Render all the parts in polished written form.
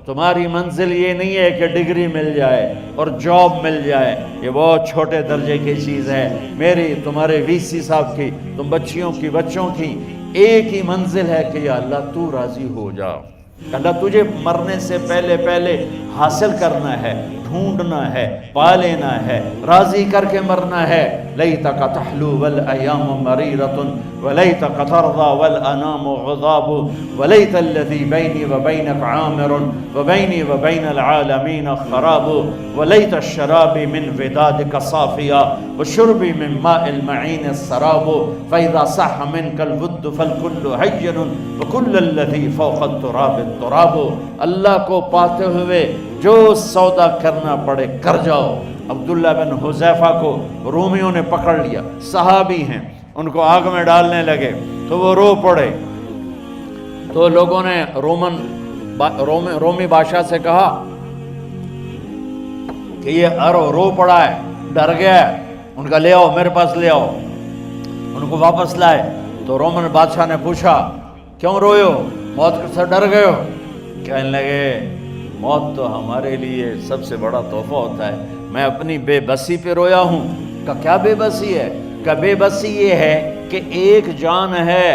تمہاری منزل یہ نہیں ہے کہ ڈگری مل جائے اور جاب مل جائے، یہ بہت چھوٹے درجے کی چیز ہے۔ میری، تمہارے وی سی صاحب کی، تم بچیوں کی، بچوں کی ایک ہی منزل ہے کہ یا اللہ تو راضی ہو جا۔ اللہ تجھے مرنے سے پہلے پہلے حاصل کرنا ہے، ڈھونڈنا ہے، پا لینا ہے، راضی کر کے مرنا ہے۔ لیتک تحلو والایام مریرۃ ولیتک ترضی والانام غضاب ولیت الذی بینی وبینک عامر وبینی وبین العالمین خراب ولیت الشراب من ودادک صافیا وشربی من ماء المعین السراب فاذا صح منک الود فالکل حین وکل الذی فوق التراب التراب۔ اللہ کو پاتے ہوئے جو سودا کرنا پڑے کر جاؤ۔ عبداللہ بن حذیفہ کو رومیوں نے پکڑ لیا، صحابی ہیں، ان کو آگ میں ڈالنے لگے تو وہ رو پڑے، تو لوگوں نے رومی بادشاہ سے کہا کہ یہ رو پڑا ہے، ڈر گیا ہے، ان کا لے آؤ، میرے پاس لے آؤ۔ ان کو واپس لائے تو رومن بادشاہ نے پوچھا کیوں روئے ہو، موت سے ڈر گئے ہو؟ کہنے لگے موت تو ہمارے لیے سب سے بڑا تحفہ ہوتا ہے، میں اپنی بے بسی پہ رویا ہوں۔ کہ کیا بے بسی ہے؟ کہ بے بسی یہ ہے کہ ایک جان ہے،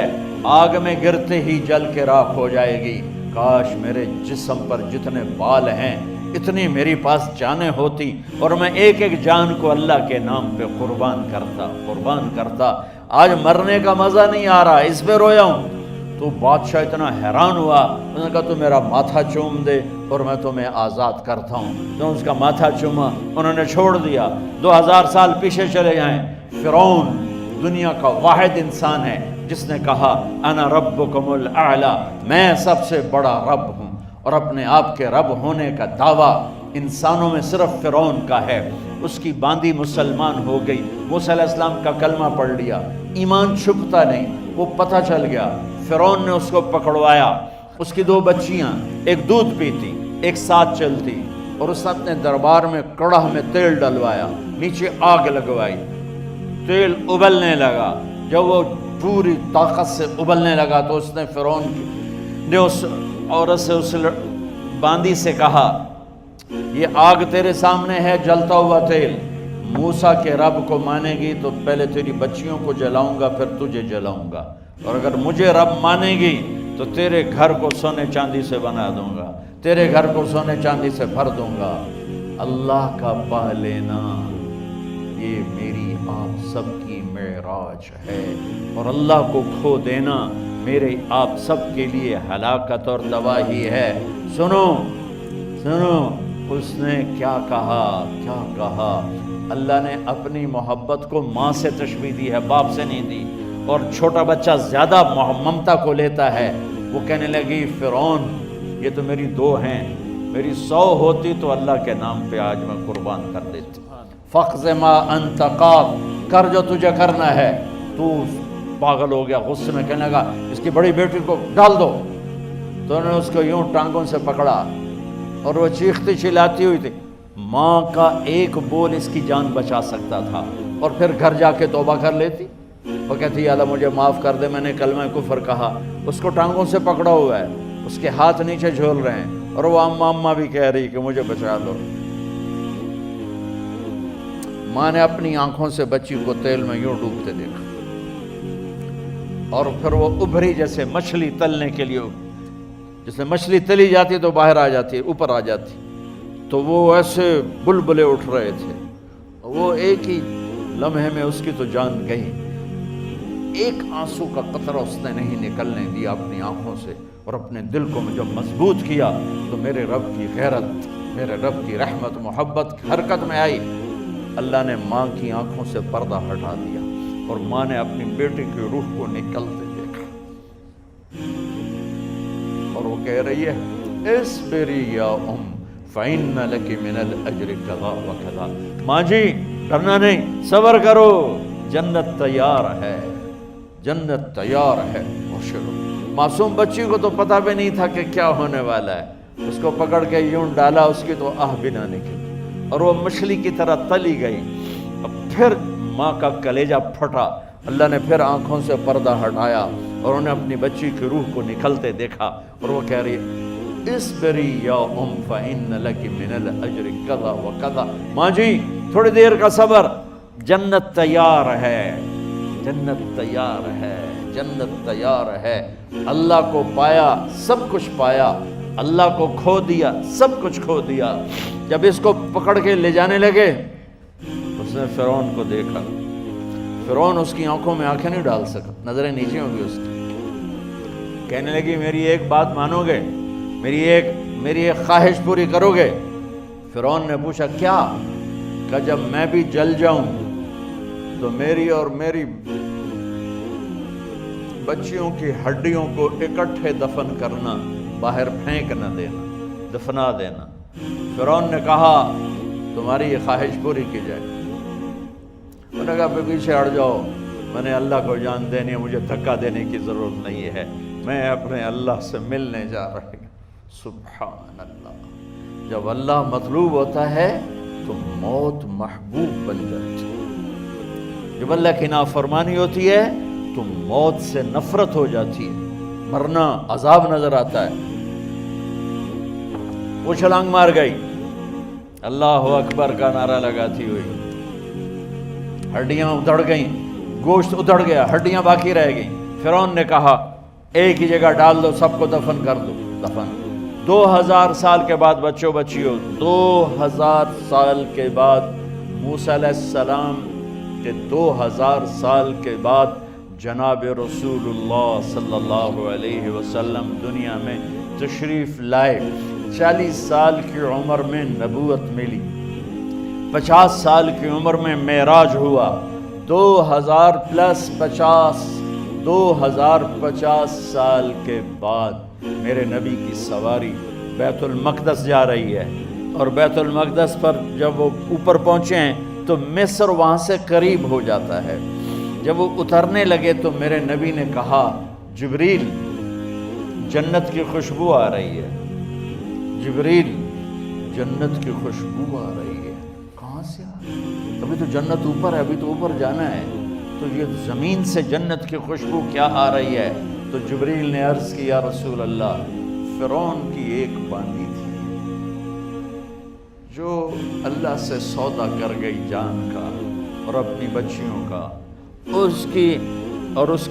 آگ میں گرتے ہی جل کے راکھ ہو جائے گی، کاش میرے جسم پر جتنے بال ہیں اتنی میری پاس جانیں ہوتی اور میں ایک ایک جان کو اللہ کے نام پہ قربان کرتا۔ آج مرنے کا مزہ نہیں آ رہا، اس پہ رویا ہوں۔ تو بادشاہ اتنا حیران ہوا، انہوں نے کہا تو میرا ماتھا چوم دے اور میں تمہیں آزاد کرتا ہوں۔ تو اس کا ماتھا چوما، انہوں نے چھوڑ دیا۔ 2000 سال پیچھے چلے جائیں، فرعون دنیا کا واحد انسان ہے جس نے کہا انا ربکم الاعلی، میں سب سے بڑا رب ہوں، اور اپنے آپ کے رب ہونے کا دعویٰ انسانوں میں صرف فرعون کا ہے۔ اس کی باندی مسلمان ہو گئی، موسیٰ علیہ السلام کا کلمہ پڑھ لیا، ایمان چھپتا نہیں، وہ پتہ چل گیا۔ فرعون نے اس کو پکڑوایا، اس کی 2 بچیاں، ایک دودھ پیتی ایک ساتھ چلتی، اور اس نے اپنے دربار میں کڑاہ میں تیل ڈلوایا، نیچے آگ لگوائی، تیل ابلنے لگا۔ جب وہ پوری طاقت سے ابلنے لگا تو اس نے فرعون نے اس عورت سے، اس باندی سے کہا یہ آگ تیرے سامنے ہے، جلتا ہوا تیل، موسیٰ کے رب کو مانے گی تو پہلے تیری بچیوں کو جلاؤں گا، پھر تجھے جلاؤں گا، اور اگر مجھے رب مانے گی تو تیرے گھر کو سونے چاندی سے بنا دوں گا، تیرے گھر کو سونے چاندی سے بھر دوں گا۔ اللہ کا پا لینا یہ میری آپ سب کی معراج ہے، اور اللہ کو کھو دینا میرے آپ سب کے لیے ہلاکت اور تباہی ہے۔ سنو اس نے کیا کہا؟ اللہ نے اپنی محبت کو ماں سے تشبیہ دی ہے، باپ سے نہیں دی، اور چھوٹا بچہ زیادہ ممتا کو لیتا ہے۔ وہ کہنے لگی فرعون یہ تو میری 2 ہیں، میری 100 ہوتی تو اللہ کے نام پہ آج میں قربان کر دیتی۔ فَقْضِ مَا أَنْتَ قَاضٍ، کر جو تجھے کرنا ہے۔ تو پاگل ہو گیا، غصے میں کہنے لگا اس کی بڑی بیٹی کو ڈال دو۔ تو انہوں نے اس کو یوں ٹانگوں سے پکڑا اور وہ چیختی چلاتی ہوئی تھی۔ ماں کا ایک بول اس کی جان بچا سکتا تھا، اور پھر گھر جا کے توبہ کر لیتی۔ وہ کہتی یا اللہ مجھے معاف کر دے، میں نے کلمہ کفر کہا۔ اس کو ٹانگوں سے پکڑا ہوا ہے، اس کے ہاتھ نیچے جھول رہے ہیں، اور وہ اماں بھی کہہ رہی کہ مجھے بچا دو۔ ماں نے اپنی آنکھوں سے بچی کو تیل میں یوں ڈوبتے دیکھا، اور پھر وہ ابھری جیسے مچھلی تلنے کے لیے، جیسے مچھلی تلی جاتی تو باہر آ جاتی، اوپر آ جاتی، تو وہ ایسے بلبلے اٹھ رہے تھے۔ وہ ایک ہی لمحے میں اس کی تو جان گئی، ایک آنسو کا قطرہ اس نے نہیں نکلنے دیا اپنی آنکھوں سے، اور اپنے دل کو جب مضبوط کیا تو میرے رب کی غیرت، میرے رب کی رحمت محبت حرکت میں آئی۔ اللہ نے ماں کی آنکھوں سے پردہ ہٹا دیا، اور ماں نے اپنی بیٹی کی روح کو نکلتے دیکھا، اور وہ کہہ رہی ہے اصبری یا ام فإن لک من الأجر کذا وکذا۔ ماں جی ڈرنا نہیں، صبر کرو، جنت تیار ہے، جنت تیار ہے۔ معصوم بچی کو تو پتہ بھی نہیں تھا کہ کیا ہونے والا ہے، اس کو پکڑ کے یوں ڈالا، اس کی تو آہ بھی نہ نکلی، اور وہ مچھلی کی طرح تلی گئی۔ اب پھر ماں کا کلیجہ پھٹا، اللہ نے پھر آنکھوں سے پردہ ہٹایا، اور انہیں اپنی بچی کی روح کو نکلتے دیکھا، اور وہ کہہ رہی ہے اسبری یا فإن لک من الاجر کذا و کذا، ماں جی تھوڑی دیر کا صبر، جنت تیار ہے، جنت تیار ہے، جنت تیار ہے۔ اللہ کو پایا سب کچھ پایا، اللہ کو کھو دیا سب کچھ کھو دیا۔ جب اس کو پکڑ کے لے جانے لگے، اس نے فرعون کو دیکھا، فرعون اس کی آنکھوں میں آنکھیں نہیں ڈال سکا، نظریں نیچے ہوں گی اس کی۔ کہنے لگی میری ایک بات مانو گے، میری ایک خواہش پوری کرو گے؟ فرعون نے پوچھا کیا؟ کہ جب میں بھی جل جاؤں تو میری اور میری بچیوں کی ہڈیوں کو اکٹھے دفن کرنا، باہر پھینک نہ دینا، دفنا دینا۔ فرعون نے کہا تمہاری یہ خواہش پوری کی جائے۔ انہوں نے کہا پیچھے ہٹ جاؤ، میں نے اللہ کو جان دینی ہے، مجھے دھکا دینے کی ضرورت نہیں ہے، میں اپنے اللہ سے ملنے جا رہا ہوں۔ سبحان اللہ، جب اللہ مطلوب ہوتا ہے تو موت محبوب بن جاتی ہے، جب اللہ کی نافرمانی ہوتی ہے تو موت سے نفرت ہو جاتی ہے، مرنا عذاب نظر آتا ہے۔ وہ چھلانگ مار گئی، اللہ اکبر کا نعرہ لگاتی ہوئی، ہڈیاں ادھڑ گئیں، گوشت ادھڑ گیا، ہڈیاں باقی رہ گئیں۔ فرعون نے کہا ایک ہی جگہ ڈال دو، سب کو دفن کر دو۔ دفن 2000 سال کے بعد، بچوں بچیوں 2000 سال کے بعد، موسیٰ علیہ السلام کے 2000 سال کے بعد جناب رسول اللہ صلی اللہ علیہ وسلم دنیا میں تشریف لائے۔ 40 سال کی عمر میں نبوت ملی، 50 سال کی عمر میں معراج ہوا، 2050 سال کے بعد میرے نبی کی سواری بیت المقدس جا رہی ہے، اور بیت المقدس پر جب وہ اوپر پہنچے ہیں تو مصر وہاں سے قریب ہو جاتا ہے۔ جب وہ اترنے لگے تو میرے نبی نے کہا جبریل جنت کی خوشبو آ رہی ہے، جبریل جنت کی خوشبو آ رہی ہے۔ کہاں سے آ رہی ہے؟ ابھی تو جنت اوپر ہے، ابھی تو اوپر جانا ہے، تو یہ زمین سے جنت کی خوشبو کیا آ رہی ہے؟ تو جبریل نے عرض کی یا رسول اللہ، فرعون کی ایک باندی تھی جو اللہ سے سودا کر گئی جان کا اور اپنی بچیوں کا، اس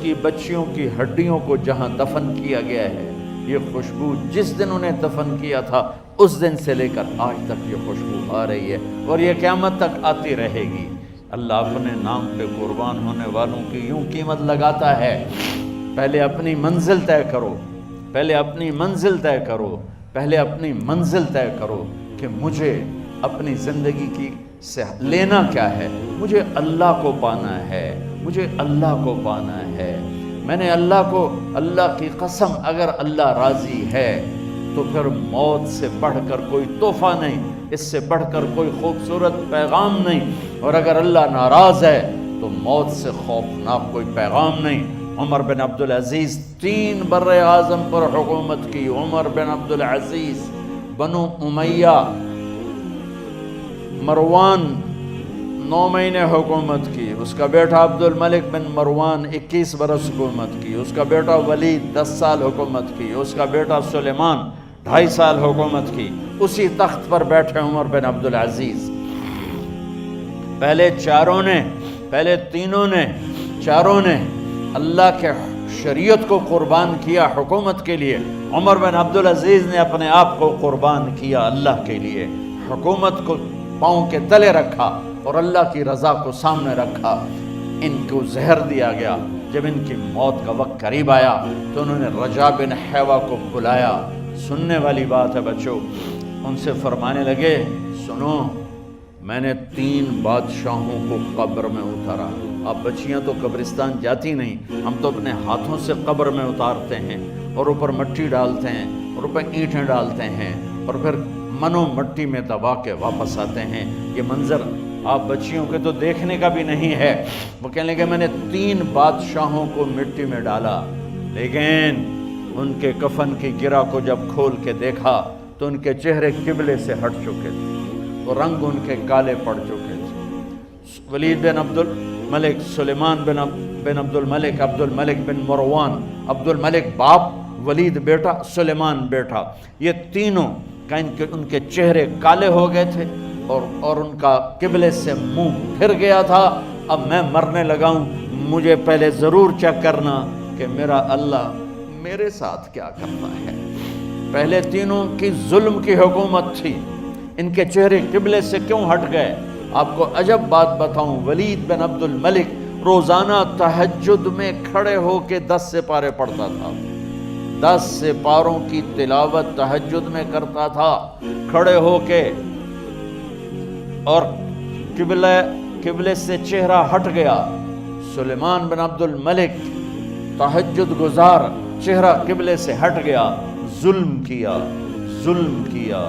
کی بچیوں کی ہڈیوں کو جہاں دفن کیا گیا ہے، یہ خوشبو جس دن انہیں دفن کیا تھا اس دن سے لے کر آج تک یہ خوشبو آ رہی ہے، اور یہ قیامت تک آتی رہے گی۔ اللہ اپنے نام پہ قربان ہونے والوں کی یوں قیمت لگاتا ہے، پہلے اپنی منزل طے کرو، پہلے اپنی منزل طے کرو، پہلے اپنی منزل طے کرو کہ مجھے اپنی زندگی کی سے لینا کیا ہے، مجھے اللہ کو پانا ہے، مجھے اللہ کو پانا ہے۔ میں نے اللہ کی قسم، اگر اللہ راضی ہے تو پھر موت سے بڑھ کر کوئی تحفہ نہیں، اس سے بڑھ کر کوئی خوبصورت پیغام نہیں، اور اگر اللہ ناراض ہے تو موت سے خوفناک کوئی پیغام نہیں۔ عمر بن عبدالعزیز 3 بر اعظم پر حکومت کی، عمر بن عبدالعزیز، بنو امیہ، مروان 9 مہینے حکومت کی، اس کا بیٹا عبد الملک بن مروان 21 برس حکومت کی، اس کا بیٹا ولید 10 سال حکومت کی، اس کا بیٹا سلیمان 2.5 سال حکومت کی۔ اسی تخت پر بیٹھے عمر بن عبدالعزیز۔ پہلے چاروں نے اللہ کے شریعت کو قربان کیا حکومت کے لیے، عمر بن عبدالعزیز نے اپنے آپ کو قربان کیا اللہ کے لیے، حکومت کو پاؤں کے تلے رکھا اور اللہ کی رضا کو سامنے رکھا۔ ان کو زہر دیا گیا، جب ان کی موت کا وقت قریب آیا تو انہوں نے رجا بن حیوہ کو بلایا۔ سننے والی بات ہے بچوں، ان سے فرمانے لگے سنو، میں نے 3 بادشاہوں کو قبر میں اتارا۔ اب بچیاں تو قبرستان جاتی نہیں، ہم تو اپنے ہاتھوں سے قبر میں اتارتے ہیں، اور اوپر مٹی ڈالتے ہیں، اور اوپر اینٹیں ڈالتے ہیں، اور پھر منو مٹی میں دبا کے واپس آتے ہیں۔ یہ منظر آپ بچیوں کے تو دیکھنے کا بھی نہیں ہے۔ وہ کہنے لگے میں نے 3 بادشاہوں کو مٹی میں ڈالا، لیکن ان کے کفن کی گرہ کو جب کھول کے دیکھا تو ان کے چہرے قبلے سے ہٹ چکے تھے، وہ رنگ ان کے کالے پڑ چکے تھے۔ ولید بن عبد الملک، سلیمان بن عبد الملک، عبد الملک بن مروان، عبد الملک باپ ولید بیٹا، سلیمان بیٹا، یہ تینوں کا ان کے چہرے کالے ہو گئے تھے اور ان کا قبلے سے منہ پھر گیا تھا۔ اب میں مرنے لگا ہوں، مجھے پہلے ضرور چیک کرنا کہ میرا اللہ میرے ساتھ کیا کرتا ہے۔ پہلے تینوں کی ظلم کی حکومت تھی، ان کے چہرے قبلے سے کیوں ہٹ گئے؟ آپ کو عجب بات بتاؤں، ولید بن عبد الملک روزانہ تہجد میں کھڑے ہو کے 10 سپارے پڑھتا تھا، 10 سپاروں کی تلاوت تہجد میں کرتا تھا کھڑے ہو کے، اور قبلے سے چہرہ ہٹ گیا۔ سلیمان بن عبد الملک تہجد گزار، چہرہ قبلے سے ہٹ گیا، ظلم کیا، ظلم کیا،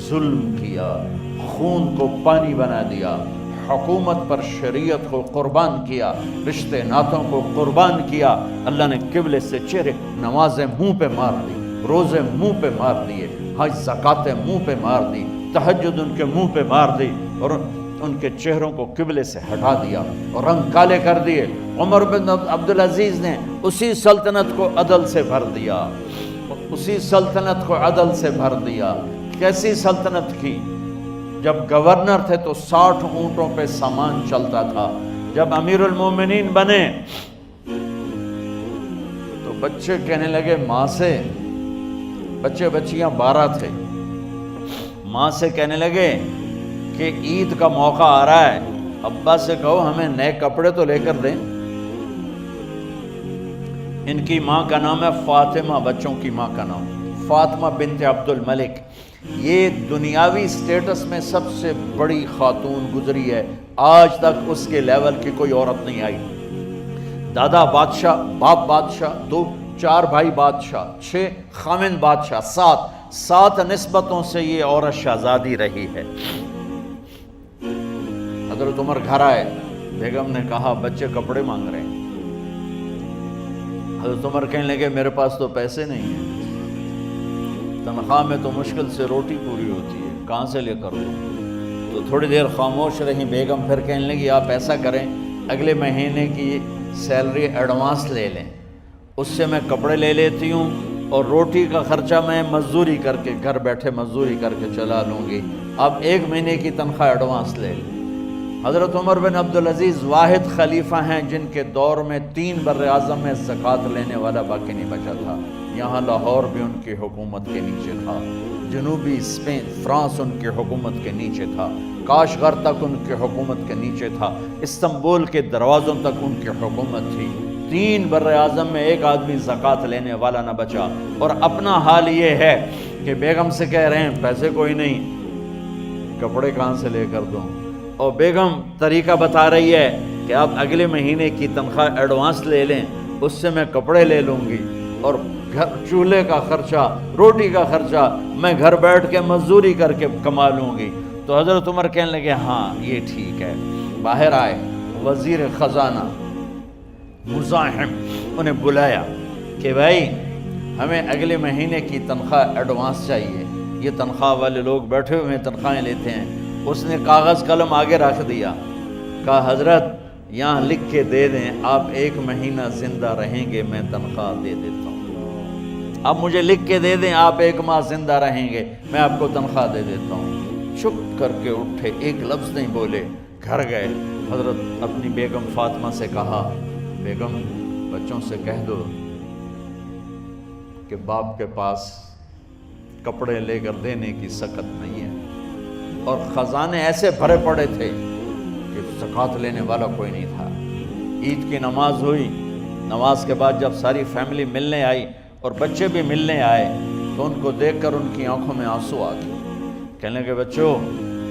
ظلم کیا، خون کو پانی بنا دیا، حکومت پر شریعت کو قربان کیا، رشتے ناتوں کو قربان کیا۔ اللہ نے قبلے سے چہرے، نمازیں منہ پہ مار دی، روزے منہ پہ مار دیے، حج زکاتیں منہ پہ مار دی، تہجد ان کے منہ پہ مار دی، اور ان کے چہروں کو قبلے سے ہٹا دیا اور رنگ کالے کر دیے۔ عمر بن عبدالعزیز نے اسی سلطنت کو عدل سے بھر دیا، اسی سلطنت کو عدل سے بھر دیا۔ کیسی سلطنت کی؟ جب گورنر تھے تو 60 اونٹوں پہ سامان چلتا تھا، جب امیر المومنین بنے تو بچے کہنے لگے ماں سے، بچے بچیاں 12 تھے، ماں سے کہنے لگے کہ عید کا موقع آ رہا ہے، ابا سے کہو ہمیں نئے کپڑے تو لے کر دیں۔ ان کی ماں کا نام ہے فاطمہ، بچوں کی ماں کا نام فاطمہ بنت عبد الملک۔ یہ دنیاوی سٹیٹس میں سب سے بڑی خاتون گزری ہے، آج تک اس کے لیول کی کوئی عورت نہیں آئی۔ دادا بادشاہ، باپ بادشاہ، 4 بھائی بادشاہ، 6 خامند بادشاہ، 7 نسبتوں سے یہ عورت شہزادی رہی ہے۔ حضرت عمر گھر آئے، بیگم نے کہا بچے کپڑے مانگ رہے ہیں۔ حضرت عمر کہنے لگے میرے پاس تو پیسے نہیں ہیں، تنخواہ میں تو مشکل سے روٹی پوری ہوتی ہے، کہاں سے لے کر دوں؟ تو تھوڑی دیر خاموش رہی بیگم، پھر کہنے لگی آپ ایسا کریں، اگلے مہینے کی سیلری ایڈوانس لے لیں، اس سے میں کپڑے لے لیتی ہوں اور روٹی کا خرچہ میں مزدوری کر کے گھر بیٹھے مزدوری کر کے چلا لوں گی، آپ 1 مہینے کی تنخواہ ایڈوانس لے لیں۔ حضرت عمر بن عبدالعزیز واحد خلیفہ ہیں جن کے دور میں 3 بر اعظم میں زکوٰۃ لینے والا باقی نہیں بچا تھا۔ یہاں لاہور بھی ان کی حکومت کے نیچے تھا، جنوبی اسپین فرانس ان کی حکومت کے نیچے تھا، کاشغر تک ان کی حکومت کے نیچے تھا، استنبول کے دروازوں تک ان کی حکومت تھی۔ 3 بر اعظم میں ایک آدمی زکوٰۃ لینے والا نہ بچا، اور اپنا حال یہ ہے کہ بیگم سے کہہ رہے ہیں پیسے کوئی نہیں، کپڑے کہاں سے لے کر دوں؟ اور بیگم طریقہ بتا رہی ہے کہ آپ اگلے مہینے کی تنخواہ ایڈوانس لے لیں، اس سے میں کپڑے لے لوں گی، اور چولہے کا خرچہ، روٹی کا خرچہ میں گھر بیٹھ کے مزدوری کر کے کما لوں گی۔ تو حضرت عمر کہنے لگے ہاں یہ ٹھیک ہے۔ باہر آئے وزیر خزانہ مزاحم، انہیں بلایا کہ بھائی ہمیں اگلے مہینے کی تنخواہ ایڈوانس چاہیے، یہ تنخواہ والے لوگ بیٹھے ہوئے تنخواہیں لیتے ہیں۔ اس نے کاغذ قلم آگے رکھ دیا، کہا حضرت یہاں لکھ کے دے دیں، آپ 1 مہینہ زندہ رہیں گے میں تنخواہ دے دیتا ہوں، آپ مجھے لکھ کے دے دیں آپ 1 ماہ زندہ رہیں گے میں آپ کو تنخواہ دے دیتا ہوں۔ چپ کر کے اٹھے، ایک لفظ نہیں بولے، گھر گئے۔ حضرت اپنی بیگم فاطمہ سے کہا بیگم بچوں سے کہہ دو کہ باپ کے پاس کپڑے لے کر دینے کی سکت نہیں ہے، اور خزانے ایسے بھرے پڑے تھے کہ زکوٰۃ لینے والا کوئی نہیں تھا۔ عید کی نماز ہوئی، نماز کے بعد جب ساری فیملی ملنے آئی اور بچے بھی ملنے آئے تو ان کو دیکھ کر ان کی آنکھوں میں آنسو آ گئے۔ کہنے لگے بچوں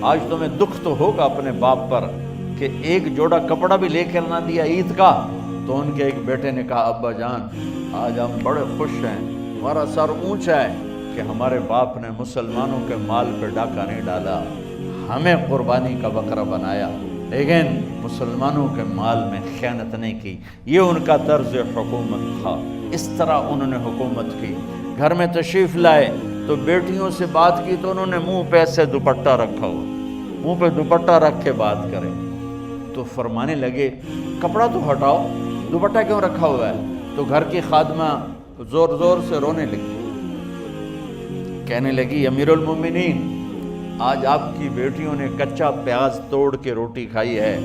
آج تمہیں دکھ تو ہوگا اپنے باپ پر کہ ایک جوڑا کپڑا بھی لے کر نہ دیا عید کا۔ تو ان کے ایک بیٹے نے کہا ابا جان آج ہم بڑے خوش ہیں، ہمارا سر اونچا ہے کہ ہمارے باپ نے مسلمانوں کے مال پہ ڈاکہ نہیں ڈالا، ہمیں قربانی کا بکرا بنایا، لیکن مسلمانوں کے مال میں خیانت نہیں کی۔ یہ ان کا طرز حکومت تھا، اس طرح انہوں نے حکومت کی۔ گھر میں تشریف لائے تو بیٹیوں سے بات کی تو انہوں نے منہ پہ ایسے دوپٹہ رکھا ہوا، منہ پہ دوپٹہ رکھ کے بات کرے تو فرمانے لگے کپڑا تو ہٹاؤ، دوپٹہ کیوں رکھا ہوا ہے؟ تو گھر کی خادمہ زور زور سے رونے لگی، کہنے لگی امیر المومنین آج آپ کی بیٹیوں نے کچا پیاز توڑ کے روٹی کھائی ہے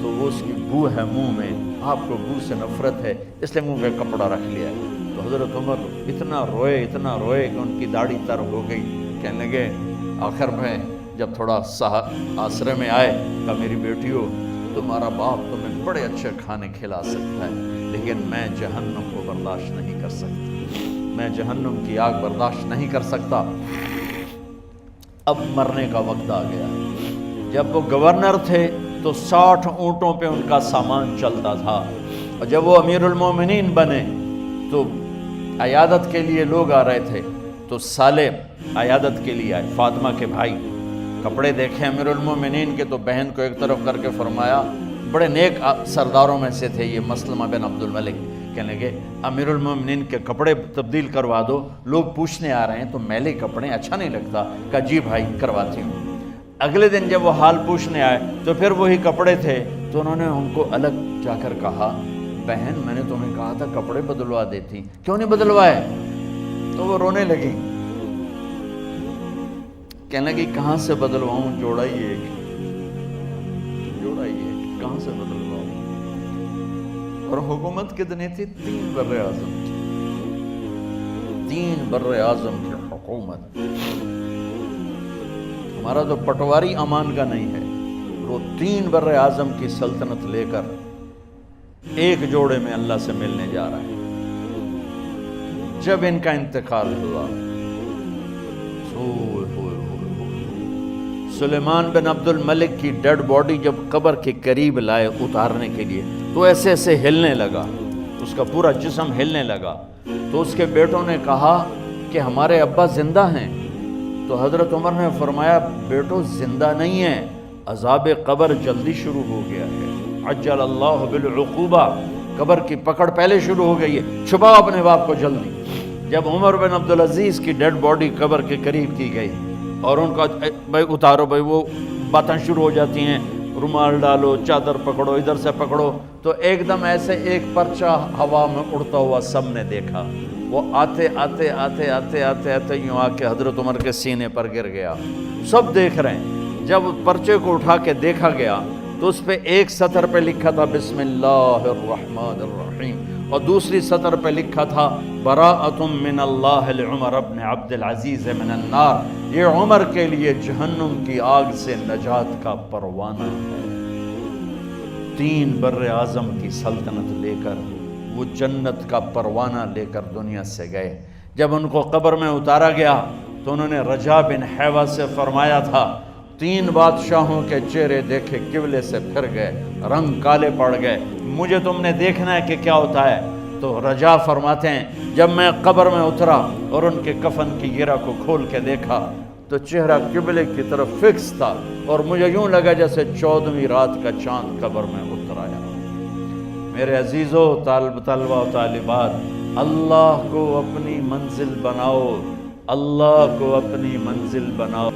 تو وہ اس کی بو ہے منہ میں، آپ کو بو سے نفرت ہے اس لیے منہ پہ کپڑا رکھ لیا ہے۔ تو حضرت عمر اتنا روئے کہ ان کی داڑھی تر ہو گئی، کہنے لگے آخر میں جب تھوڑا آسرے میں آئے کہ میری بیٹیوں تمہارا باپ تمہیں بڑے اچھے کھانے کھلا سکتا ہے لیکن میں جہنم کو برداشت نہیں کر سکتا، میں جہنم کی آگ برداشت نہیں کر سکتا، اب مرنے کا وقت آ گیا۔ جب وہ گورنر تھے تو 60 اونٹوں پہ ان کا سامان چلتا تھا، اور جب وہ امیر المومنین بنے تو عیادت کے لیے لوگ آ رہے تھے تو سالے عیادت کے لیے آئے، فاطمہ کے بھائی، کپڑے دیکھے امیر المومنین کے تو بہن کو ایک طرف کر کے فرمایا، بڑے نیک سرداروں میں سے تھے یہ مسلمہ بن عبد الملک، کہنے لگے امیر المومنین کے کپڑے تبدیل کروا دو، لوگ پوچھنے آ رہے ہیں تو میلے کپڑے اچھا نہیں لگتا، کہا جی بھائی کرواتی ہوں۔ اگلے دن جب وہ حال پوچھنے آئے تو پھر وہی کپڑے تھے تو انہوں نے ان کو الگ جا کر کہا بہن میں نے تمہیں کہا تھا کپڑے بدلوا دیتی، کیوں نہیں بدلوائے؟ تو وہ رونے لگی، کہنے لگی کہاں سے بدلواؤں، جوڑا ہی ایک، کہاں سے بدلواؤں؟ اور حکومت کتنی تھی؟ 3 بر اعظم کی، 3 بر اعظم کی حکومت۔ ہمارا تو پٹواری امان کا نہیں ہے، وہ 3 بر اعظم کی سلطنت لے کر ایک جوڑے میں اللہ سے ملنے جا رہا ہے۔ جب ان کا انتقال ہوا، سلیمان بن عبد الملک کی ڈیڈ باڈی جب قبر کے قریب لائے اتارنے کے لیے تو ایسے ایسے ہلنے لگا، اس کا پورا جسم ہلنے لگا، تو اس کے بیٹوں نے کہا کہ ہمارے ابا زندہ ہیں، تو حضرت عمر نے فرمایا بیٹو زندہ نہیں ہیں، عذاب قبر جلدی شروع ہو گیا ہے، عجل اللہ بالعقوبہ، قبر کی پکڑ پہلے شروع ہو گئی ہے، چھپاؤ اپنے باپ کو جلدی۔ جب عمر بن عبدالعزیز کی ڈیڈ باڈی قبر کے قریب کی گئی اور ان کا بھائی اتارو بھائی، وہ باتیں شروع ہو جاتی ہیں، رومال ڈالو، چادر پکڑو، ادھر سے پکڑو، تو ایک دم ایسے ایک پرچہ ہوا میں اڑتا ہوا سب نے دیکھا، وہ آتے آتے آتے آتے آتے آتے یوں آ کے حضرت عمر کے سینے پر گر گیا، سب دیکھ رہے ہیں۔ جب پرچے کو اٹھا کے دیکھا گیا تو اس پہ ایک سطر پہ لکھا تھا بسم اللہ الرحمن الرحیم، اور دوسری سطر پہ لکھا تھا براءۃ من اللہ لعمر بن عبد العزیز من النار، یہ عمر کے لیے جہنم کی آگ سے نجات کا پروانہ ہے۔ 3 بر اعظم کی سلطنت لے کر وہ جنت کا پروانہ لے کر دنیا سے گئے۔ جب ان کو قبر میں اتارا گیا تو انہوں نے رجا بن حیوہ سے فرمایا تھا 3 بادشاہوں کے چہرے دیکھے قبلے سے پھر گئے، رنگ کالے پڑ گئے، مجھے تم نے دیکھنا ہے کہ کیا ہوتا ہے؟ تو رجا فرماتے ہیں جب میں قبر میں اترا اور ان کے کفن کی گرہ کو کھول کے دیکھا تو چہرہ قبلے کی طرف فکس تھا، اور مجھے یوں لگا جیسے 14ویں رات کا چاند قبر میں اتر آیا۔ میرے عزیزو، طلبہ و طالبات، اللہ کو اپنی منزل بناؤ، اللہ کو اپنی منزل بناؤ۔